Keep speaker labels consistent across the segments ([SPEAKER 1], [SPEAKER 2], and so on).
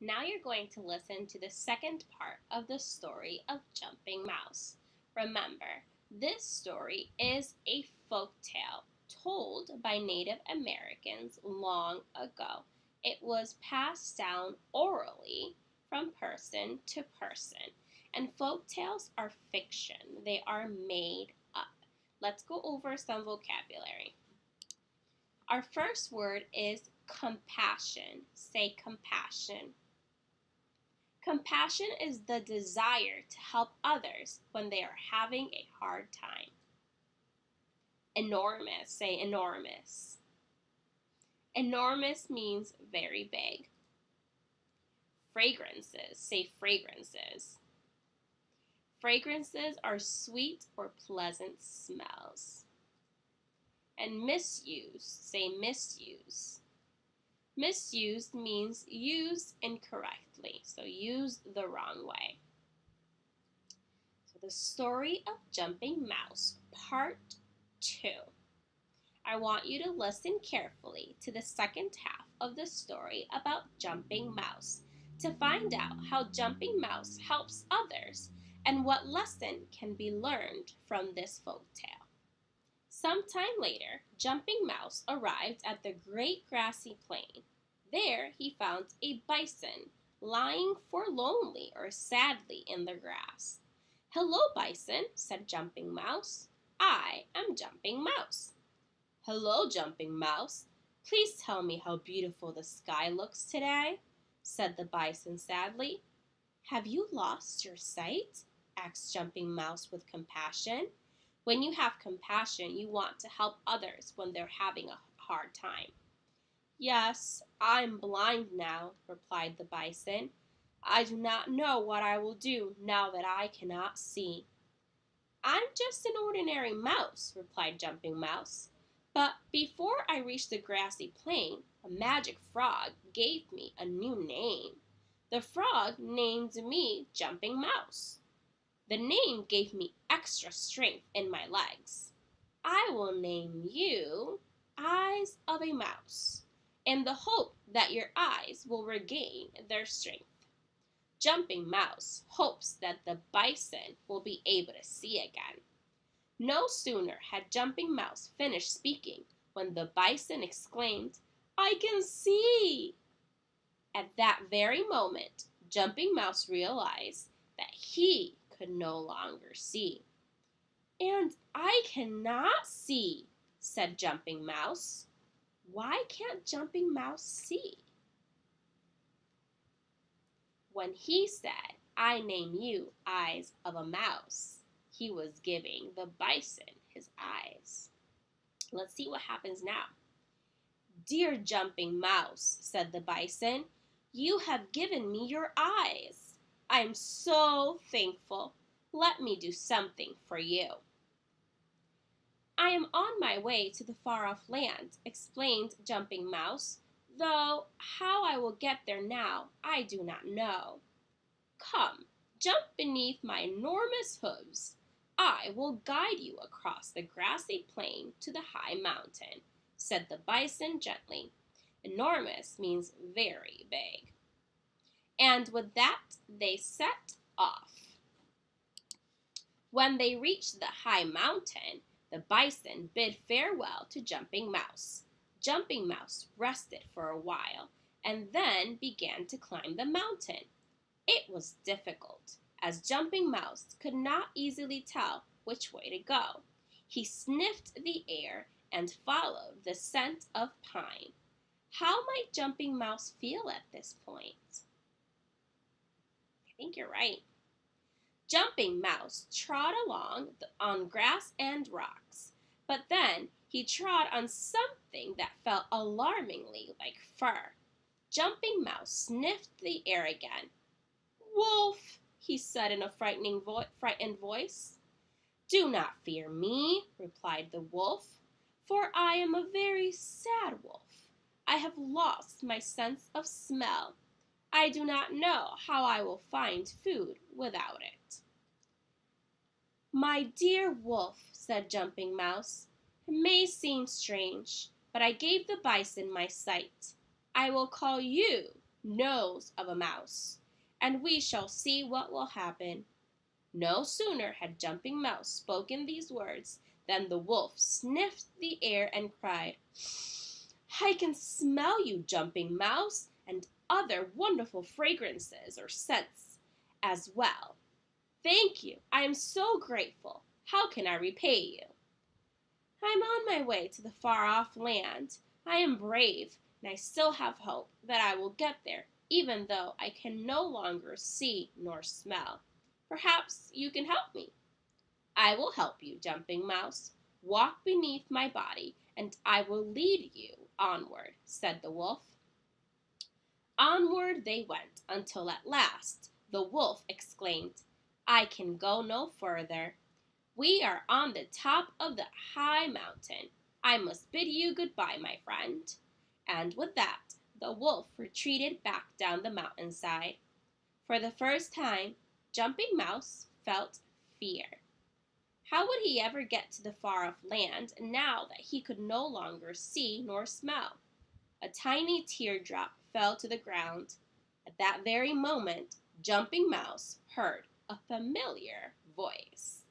[SPEAKER 1] Now you're going to listen to the second part of the story of Jumping Mouse. Remember, this story is a folk tale told by Native Americans long ago. It was passed down orally from person to person. And folk tales are fiction, they are made up. Let's go over some vocabulary. Our first word is compassion. Say compassion. Compassion is the desire to help others when they are having a hard time. Enormous. Say enormous. Enormous means very big. Fragrances. Say fragrances. Fragrances are sweet or pleasant smells. And misuse. Say misuse. Misused means used incorrectly, so used the wrong way. So the story of Jumping Mouse, part 2. I want you to listen carefully to the second half of the story about Jumping Mouse to find out how Jumping Mouse helps others and what lesson can be learned from this folktale. Sometime later, Jumping Mouse arrived at the great grassy plain. There he found a bison lying forlornly or sadly in the grass. "Hello, Bison," said Jumping Mouse. "I am Jumping Mouse." "Hello, Jumping Mouse. Please tell me how beautiful the sky looks today," said the bison sadly. "Have you lost your sight?" asked Jumping Mouse with compassion. When you have compassion, you want to help others when they're having a hard time. "Yes, I'm blind now," replied the bison. "I do not know what I will do now that I cannot see." "I'm just an ordinary mouse," replied Jumping Mouse. "But before I reached the grassy plain, a magic frog gave me a new name. The frog named me Jumping Mouse. The name gave me extra strength in my legs. I will name you Eyes of a Mouse, in the hope that your eyes will regain their strength." Jumping Mouse hopes that the bison will be able to see again. No sooner had Jumping Mouse finished speaking when the bison exclaimed, "I can see!" At that very moment, Jumping Mouse realized that he could no longer see. "And I cannot see," said Jumping Mouse. Why can't Jumping Mouse see? When he said, "I name you Eyes of a Mouse," he was giving the bison his eyes. Let's see what happens now. "Dear Jumping Mouse," said the bison, "you have given me your eyes. I am so thankful. Let me do something for you." "I am on my way to the far-off land," explained Jumping Mouse, "though how I will get there now I do not know." "Come, jump beneath my enormous hooves. I will guide you across the grassy plain to the high mountain," said the bison gently. Enormous means very big. And with that, they set off. When they reached the high mountain, the bison bid farewell to Jumping Mouse. Jumping Mouse rested for a while and then began to climb the mountain. It was difficult, as Jumping Mouse could not easily tell which way to go. He sniffed the air and followed the scent of pine. How might Jumping Mouse feel at this point? I think you're right. Jumping Mouse trod along on grass and rocks, but then he trod on something that felt alarmingly like fur. Jumping Mouse sniffed the air again. "Wolf," he said in a frightened voice. "Do not fear me," replied the wolf, "for I am a very sad wolf. I have lost my sense of smell. I do not know how I will find food without it." "My dear wolf," said Jumping Mouse, "it may seem strange, but I gave the bison my sight. I will call you nose of a mouse, and we shall see what will happen." No sooner had Jumping Mouse spoken these words than the wolf sniffed the air and cried, "I can smell you, Jumping Mouse, and other wonderful fragrances or scents as well. Thank you. I am so grateful. How can I repay you?" "I'm on my way to the far-off land. I am brave, and I still have hope that I will get there, even though I can no longer see nor smell. Perhaps you can help me." "I will help you, Jumping Mouse. Walk beneath my body, and I will lead you onward," said the wolf. Onward they went until at last the wolf exclaimed, "I can go no further. We are on the top of the high mountain. I must bid you goodbye, my friend." And with that, the wolf retreated back down the mountainside. For the first time, Jumping Mouse felt fear. How would he ever get to the far-off land now that he could no longer see nor smell? A tiny teardrop fell to the ground. At that very moment, Jumping Mouse heard a familiar voice.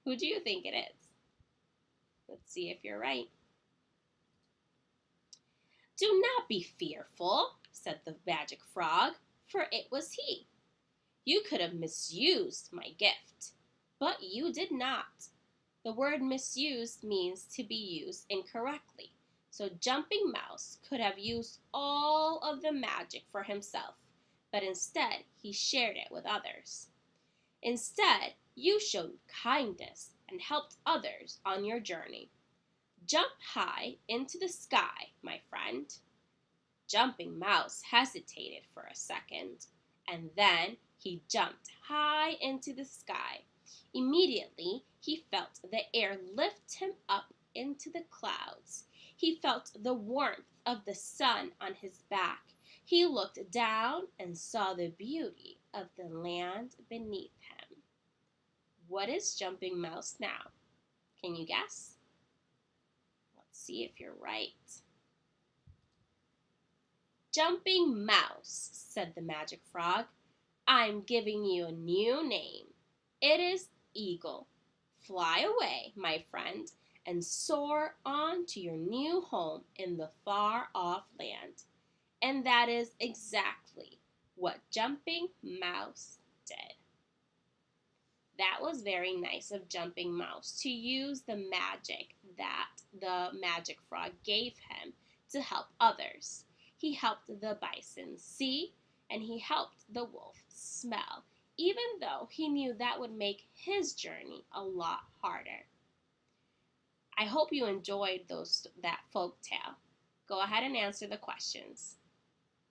[SPEAKER 1] Who do you think it is? Let's see if you're right. "Do not be fearful," said the magic frog, for it was he. "You could have misused my gift, but you did not." The word misused means to be used incorrectly. So Jumping Mouse could have used all of the magic for himself, but instead he shared it with others. Instead, you showed kindness and helped others on your journey. Jump high into the sky, my friend." Jumping Mouse hesitated for a second, and then he jumped high into the sky. Immediately, he felt the air lift him up into the clouds. He felt the warmth of the sun on his back. He looked down and saw the beauty of the land beneath him. What is Jumping Mouse now? Can you guess? Let's see if you're right. "Jumping Mouse," said the magic frog. "I'm giving you a new name. It is Eagle. Fly away, my friend, and soar on to your new home in the far-off land." And that is exactly what Jumping Mouse did. That was very nice of Jumping Mouse to use the magic that the magic frog gave him to help others. He helped the bison see, and he helped the wolf smell, even though he knew that would make his journey a lot harder. I hope you enjoyed that folk tale. Go ahead and answer the questions.